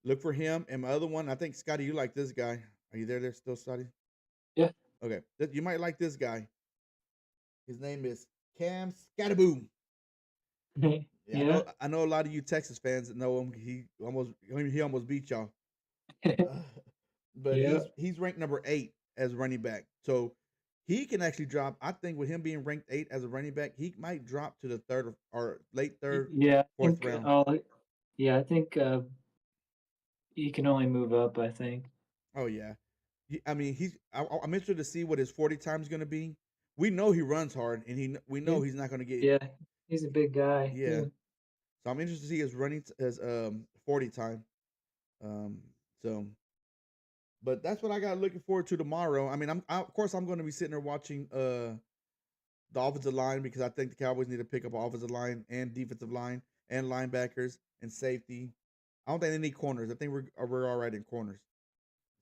look for him. And my other one, I think Scotty, you like this guy. Are you there still, Scotty? Yeah. Okay, you might like this guy. His name is Cam Scatterboom. Yeah, Yeah. I know a lot of you Texas fans that know him. He almost beat y'all. But Yeah. he's ranked number 8 as running back. So he can actually drop. I think with him being ranked 8 as a running back, he might drop to the third or late third, Yeah, I fourth think, round. yeah, I think, he can only move up, I think. Oh yeah, I mean I'm interested to see what his 40 time is going to be. We know he runs hard, and we know Yeah, he's not going to get. yeah, he's a big guy Yeah, too. so I'm interested to see his 40 time. Um, so but that's what I got looking forward to tomorrow. I mean, of course I'm going to be sitting there watching the offensive line because I think the Cowboys need to pick up offensive line and defensive line and linebackers and safety. I don't think they need corners. I think we're all right in corners.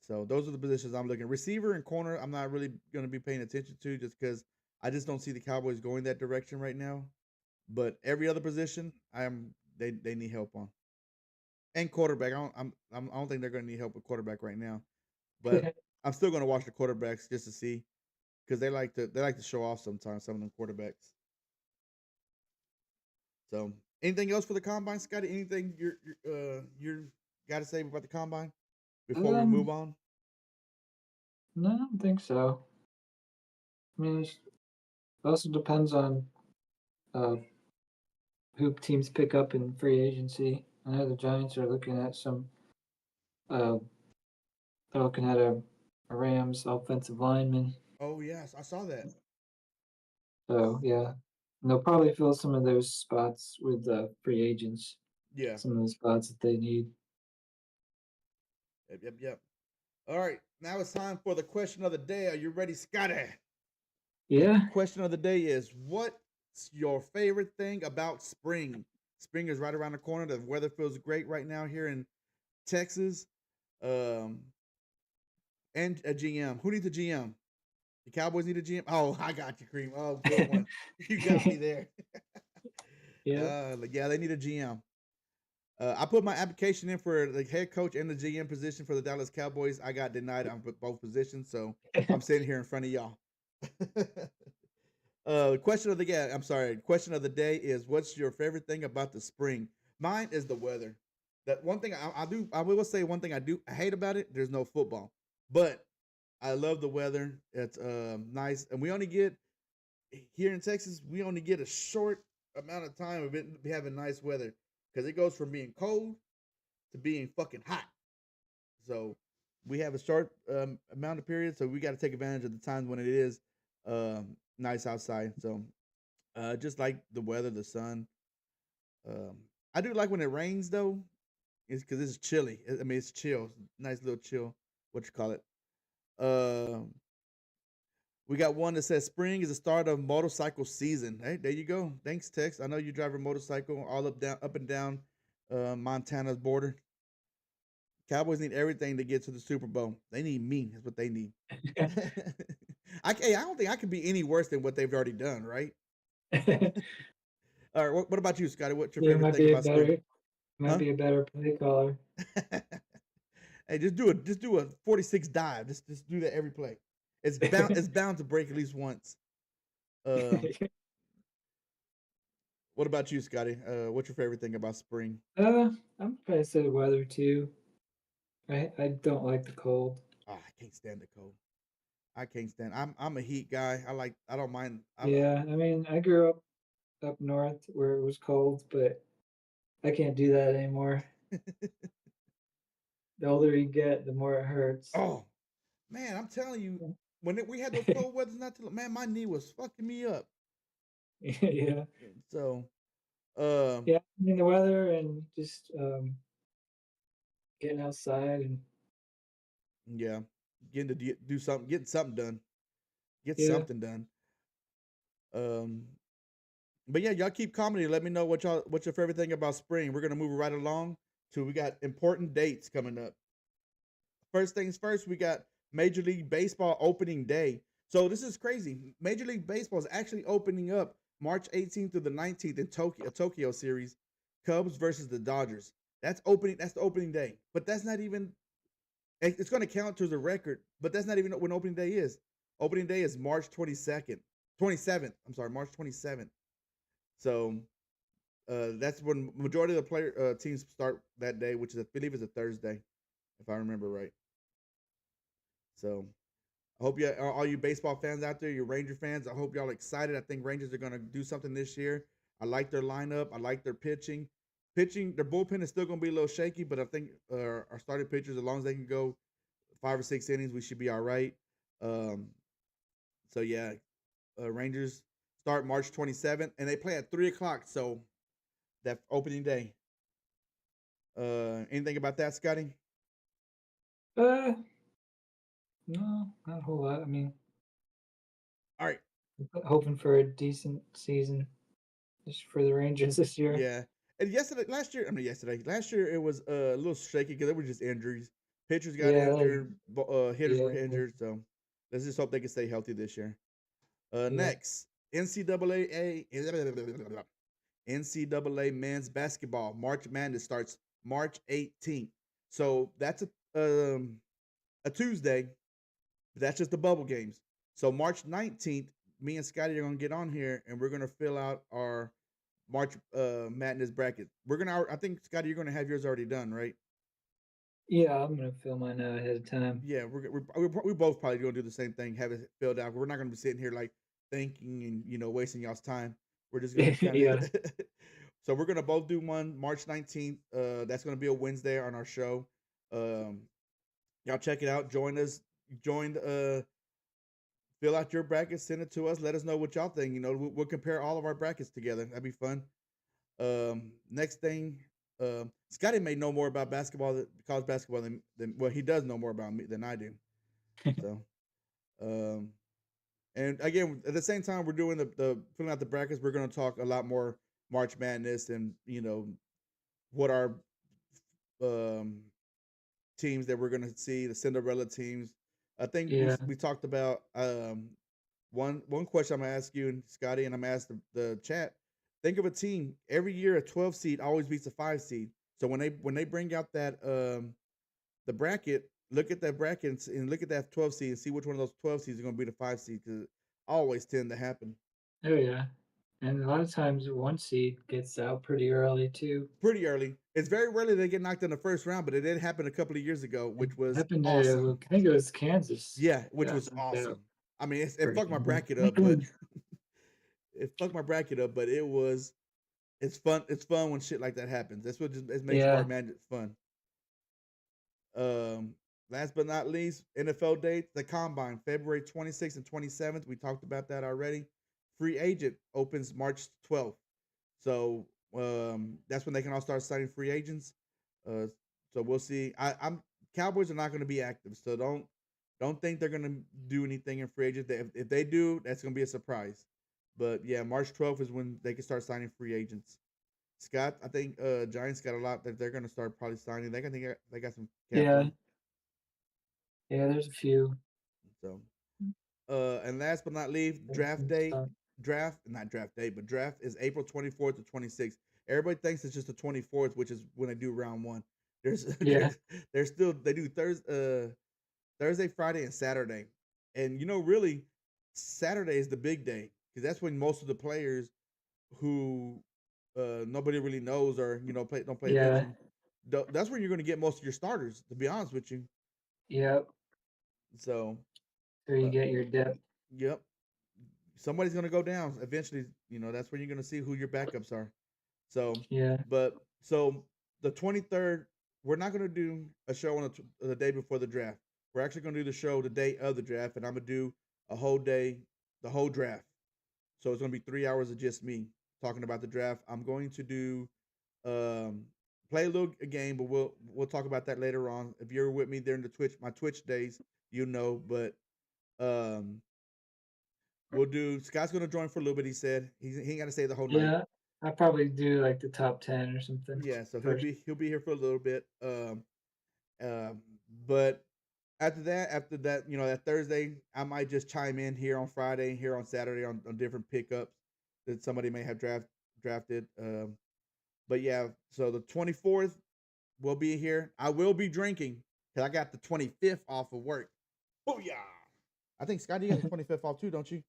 So those are the positions I'm looking. Receiver and corner, I'm not really going to be paying attention to just because I just don't see the Cowboys going that direction right now. But every other position, they need help on. And quarterback, I don't think they're going to need help with quarterback right now. But I'm still going to watch the quarterbacks just to see because they like to show off sometimes. Some of them quarterbacks. So anything else for the combine, Scotty? Anything you're got to say about the combine before we move Um, on? no, I don't think so. I mean, it also depends on uh, who teams pick up in free agency. I know the Giants are looking at uh, they're looking at a Rams offensive lineman. Oh yes, I saw that. So yeah, and they'll probably fill some of those spots with free agents. Yeah. Some of the spots that they need. Yep. All right, now it's time for the question of the day. Are you ready, Scotty? Yeah. Question of the day is: what's your favorite thing about spring? Spring is right around the corner. The weather feels great right now here in Texas. Um, and a GM. Who needs a GM? The Cowboys need a GM. Oh, I got you, Cream. Oh, good one. You got me there. Yeah. Yeah, they need a GM. I put my application in for the head coach and the GM position for the Dallas Cowboys. I got denied on both positions, so I'm sitting here in front of y'all. Question of the day. I'm sorry. Question of the day is: what's your favorite thing about the spring? Mine is the weather. That one thing I will say one thing I hate about it. There's no football, but I love the weather. It's nice, and we only get here in Texas. We only get a short amount of time of it having nice weather because it goes from being cold to being fucking hot. So we have a short amount of period, so we got to take advantage of the times when it is nice outside. So just like the weather, the sun. Um, I do like when it rains though, it's because it's chilly. I mean, it's chill, nice little chill. What you call it? We got one that says spring is the start of motorcycle season. Hey, there you go. Thanks, Tex. I know you drive a motorcycle all up and down Montana's border. Cowboys need everything to get to the Super Bowl. They need me. That's what they need. I don't think I could be any worse than what they've already done, right? All right. What about you, Scotty? What's your Yeah, favorite might thing be a about spring? better might Huh? be a better play caller. Hey, just do a 46 dive. Just do that every play. It's bound to break at least once. Um, what about you, Scotty? What's your favorite thing about spring? I'm probably say the weather too. I don't like the cold. Oh, I can't stand the cold. I can't stand. I'm a heat guy. I don't mind. Yeah, I mean, I grew up north where it was cold, but I can't do that anymore. The older you get, the more it hurts. Oh man, I'm telling you, when we had those cold weathers not too long, man, my knee was fucking me up. Yeah. So, um, Yeah, I mean, the weather and just, getting outside and yeah, getting to do something, getting something done, get yeah. something done. Um, but yeah, y'all keep commenting. Let me know what's your favorite thing about spring. We're gonna move right along to we got important dates coming up. First things first, we got Major League Baseball opening day. So this is crazy. Major League Baseball is actually opening up March 18th through the 19th in Tokyo, a Tokyo series, Cubs versus the Dodgers. That's opening. That's the opening day. But that's not even. It's going to count towards the record. But that's not even when opening day is. Opening day is March 22nd, 27th. I'm sorry, March 27th. So that's when majority of the player teams start that day, which is I believe is a Thursday, if I remember right. So I hope you all you baseball fans out there, you Ranger fans. I hope y'all excited. I think Rangers are going to do something this year. I like their lineup. I like their pitching. Their bullpen is still going to be a little shaky, but I think our starting pitchers, as long as they can go 5 or 6 innings, we should be all right. Um, so yeah, Rangers start March 27th, and they play at 3 o'clock. So that opening day. Anything about that, Scotty? Uh, no, not a whole lot. I mean, All right. hoping for a decent season just for the Rangers this year. Yeah. And last year it was a little shaky because it was just injuries. Pitchers got Yeah, like, injured, hitters were yeah, injured. So let's just hope they can stay healthy this year. yeah, Next, NCAA men's basketball. March Madness starts March 18th. So that's a Tuesday. But that's just the bubble games. So March 19th, me and Scotty are gonna get on here and we're gonna fill out our March Madness bracket. I think Scotty, you're gonna have yours already done, right? yeah. I'm gonna fill mine out ahead of time. Yeah, we both probably gonna do the same thing, have it filled out. We're not gonna be sitting here like thinking and wasting y'all's time. We're just gonna kind of. Yeah, So we're gonna both do one March 19th. That's gonna be a Wednesday on our show. Um, y'all check it out. Join us. Join. Fill out your bracket. Send it to us. Let us know what y'all think. We'll compare all of our brackets together. That'd be fun. Next thing, Scotty may know more about college basketball than well, he does know more about me than I do. So, um, and again, at the same time, we're doing the filling out the brackets. We're going to talk a lot more March Madness and what our um teams that we're going to see, the Cinderella teams. I think we yeah, we talked about one question I'm gonna ask you and Scotty, and I'm gonna ask the chat. Think of a team every year. A 12 seed always beats a 5 seed. So when they bring out that the bracket, look at that bracket and look at that 12 seed and see which one of those 12 seeds are gonna be the 5 seed because it always tend to happen oh yeah. And a lot of times one seed gets out pretty early too. pretty early. It's very rarely they get knocked in the first round, but it did happen a couple of years ago, It which was happened to, awesome. I think it was Kansas. Yeah, which Got was knocked out awesome. I mean, it pretty fucked my early. bracket up, but it fucked my bracket up, but it's fun. It's fun when shit like that happens. That's what just it makes Yeah, March Madness fun. Um, Last but not least, NFL dates: the Combine, February 26th and 27th. We talked about that already. Free agent opens March 12th. So that's when they can all start signing free agents. Uh, so we'll see. I'm Cowboys are not going to be active, so don't think they're going to do anything in free agent. If they do, that's going to be a surprise. But yeah, March 12th is when they can start signing free agents. Scott, I think Giants got a lot that they're going to start probably signing. They got some cap yeah, room. yeah. There's a few. So and last but not least, There's some stuff. draft is April 24th to 26th. Everybody thinks it's just the 24th, which is when they do round one. There's Yeah. there's still they do Thursday, Friday, and Saturday. And really, Saturday is the big day because that's when most of the players who nobody really knows or don't play Yeah. attention. That's where you're going to get most of your starters. To be honest with you, Yep. so So you uh, get your depth. yep, somebody's going to go down eventually. That's where you're going to see who your backups are. So, Yeah. so the 23rd, we're not going to do a show on the day before the draft. We're actually going to do the show the day of the draft, and I'm going to do a whole day, the whole draft. So it's going to be 3 hours of just me talking about the draft. I'm going to do um, play a little a game, but we'll talk about that later on. If you're with me during my Twitch days, you know. But um, we'll do. Scott's going to join for a little bit. He said he ain't got to stay the whole night. Yeah. I probably do like the top 10 or something Yeah, so he'll first. be here for a little bit. Um, but after that, that Thursday, I might just chime in here on Friday, here on Saturday on different pickups that somebody may have drafted. But yeah, so the 24th will be here. I will be drinking because I got the 25th off of work. Booyah! I think Scotty, you got the 25th off too, don't you?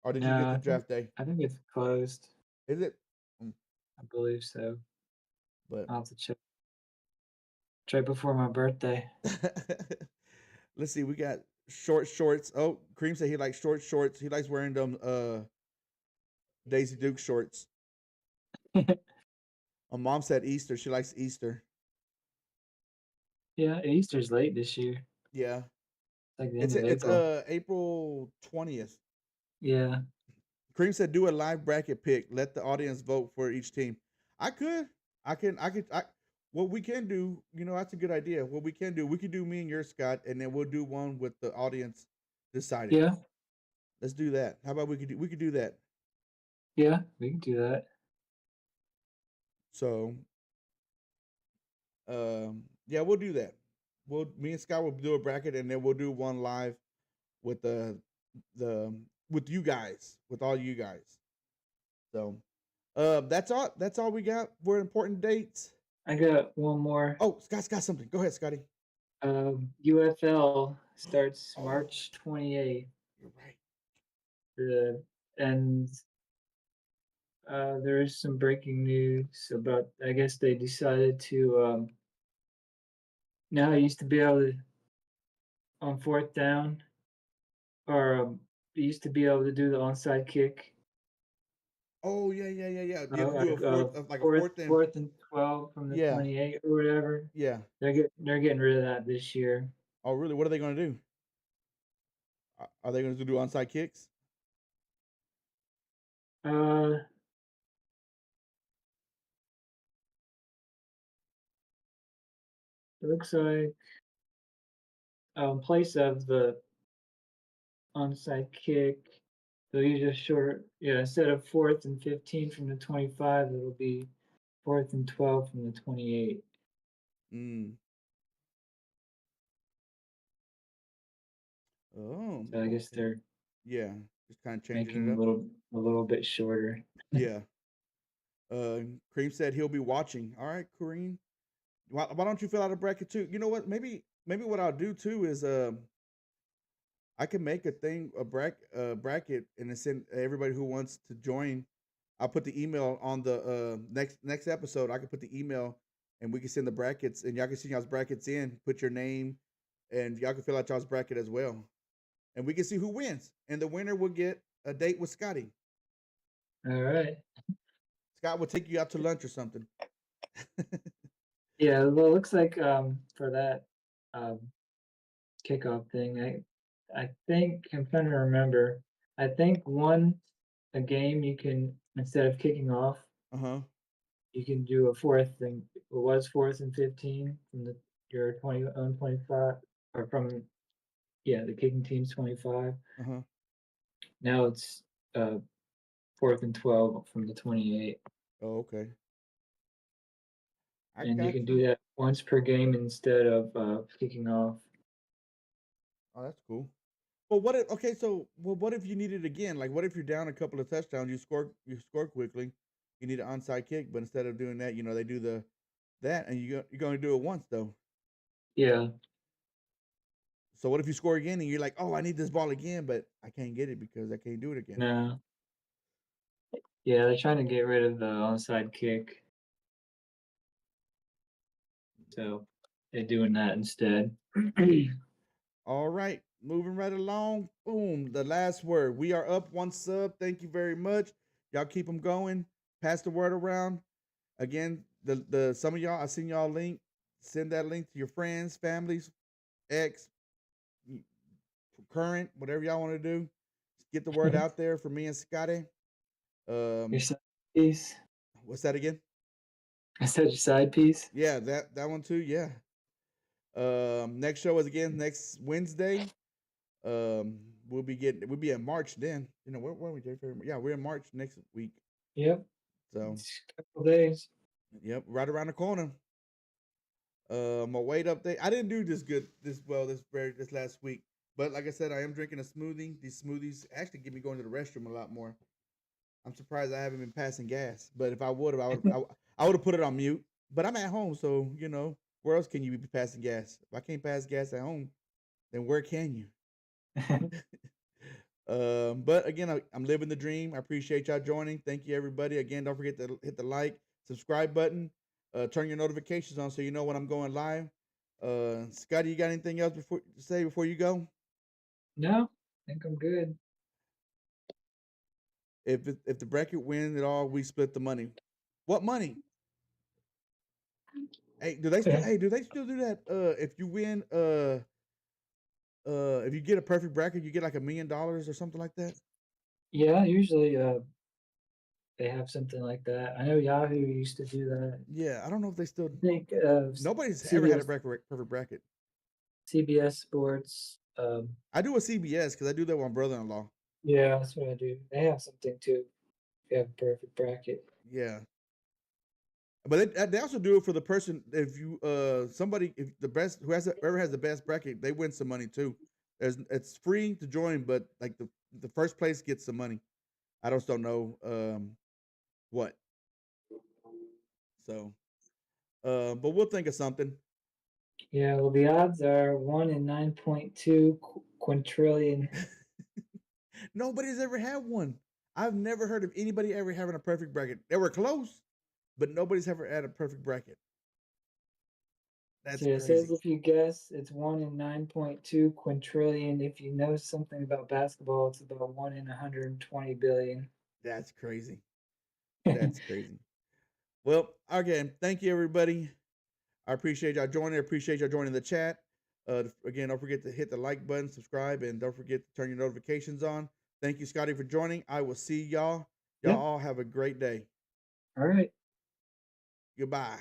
Or did you get No, the draft day? I think it's closed. Is it? Mm, I believe so. But I'll have to check. It's right before my birthday. let's see. We got short shorts. Oh, Cream said he likes short shorts. He likes wearing them Daisy Duke shorts. My mom said Easter. She likes Easter. Yeah, Easter's late this year. Yeah. Like the end It's of it's April. April 20th. Yeah. Cream said do a live bracket pick. Let the audience vote for each team. I could. I what we can do, that's a good idea. What we can do, we could do me and your Scott, and then we'll do one with the audience deciding. Yeah. Let's do that. How about we could do that. Yeah. We can do that. So yeah, we'll do that. Me and Scott will do a bracket, and then we'll do one live with the with you guys, with all you guys. So, that's all. That's all we got for important dates. I got one more. Oh, Scott's got something. Go ahead, Scotty. UFL starts Oh, March 28th. you're right. And there is some breaking news about, I guess they decided to, now I used to be able to, on fourth down, or they used to be able to do the onside kick. Oh yeah. You have to do a like a Fourth, fourth and fourth and 12 from the yeah, 28 or whatever. yeah. They're getting rid of that this year. Oh really? What are they going to do? Are they going to do onside kicks? Uh, it looks like in place of the onside kick, they'll use a short, yeah, instead of fourth and 15 from the 25, it'll be fourth and 12 from the 28. Mm. Oh, So I guess okay. they're Yeah, just kind of changing making it up. a little bit shorter. Yeah. Kareem said he'll be watching. All right, Kareem. Why don't you fill out a bracket too? You know what? Maybe what I'll do too is I can make a thing bracket and then send everybody who wants to join. I'll put the email on the next episode. I can put the email and we can send the brackets and y'all can send y'all's brackets in. Put your name and y'all can fill out y'all's bracket as well, and we can see who wins. And the winner will get a date with Scotty. All right. Scott will take you out to lunch or something. Yeah, well, it looks like for that um, kickoff thing, I think I'm trying to remember. I think a game you can, instead of kicking off, Uh-huh. you can do a fourth and it was fourth and 15 from your 25, or from, yeah, the kicking team's 25. Uh-huh. Now it's uh fourth and 12 from the 28. Oh, okay. I And you got can you. do that once per game instead of kicking off. Oh, that's cool. Well, what if what if you need it again? Like what if you're down a couple of touchdowns, you score quickly, you need an onside kick, but instead of doing that, they do That, and you're gonna do it once though. Yeah. So what if you score again and you're like, oh, I need this ball again, but I can't get it because I can't do it again. No. Yeah, they're trying to get rid of the onside kick, so they're doing that instead. All right, moving right along. Boom, the last word. We are up one sub. Thank you very much. Y'all keep them going. Pass the word around. Again, the some of y'all, I seen y'all link. Send that link to your friends, families, ex, current, whatever y'all want to do. Get the word out there for me and Scotty. Your side piece. What's that again? I said your side piece. Yeah, that one too. Yeah. Next show is again next Wednesday. We'll be in March then. You know, where are we? Yeah, we're in March next week. Yep. So It's a couple days. yep, right around the corner. My weight update. I didn't do this last week, but like I said, I am drinking a smoothie. These smoothies actually get me going to the restroom a lot more. I'm surprised I haven't been passing gas. But if I would have, I would have put it on mute. But I'm at home, so you know where else can you be passing gas? If I can't pass gas at home, then where can you? But again, I'm living the dream. I appreciate y'all joining. Thank you, everybody. Again, don't forget to hit the like, subscribe button, turn your notifications on so you know when I'm going live. Scotty, you got anything else before you go? No, I think I'm good. If the bracket wins it all, we split the money. What money? Hey, do they still? Hey, do they still do that? If you win, if you get a perfect bracket, you get like $1 million or something like that. Yeah, usually they have something like that. I know Yahoo used to do that. Yeah, I don't know if they still. I think Nobody's ever had a CBS perfect bracket. CBS Sports. I do a CBS because I do that with my brother-in-law. Yeah, that's what I do. They have something too. If you have a perfect bracket. Yeah, but they also do it for the person. If you somebody if the best whoever has the best bracket, they win some money too. It's free to join, but like the first place gets some money. I just don't know what. So, but we'll think of something. Yeah, well, the odds are 1 in 9.2 quintillion. Nobody's ever had one. I've never heard of anybody ever having a perfect bracket. They were close, but nobody's ever had a perfect bracket. That's So it says crazy. if you guess, it's 1 in 9.2 quintillion. If you know something about basketball, it's about 1 in 120 billion. That's crazy. That's crazy. Well, again, thank you, everybody. I appreciate y'all joining. I appreciate y'all joining the chat. Again, don't forget to hit the like button, subscribe, and don't forget to turn your notifications on. Thank you, Scotty, for joining. I will see y'all. Y'all Yep. all have a great day. All right. Goodbye.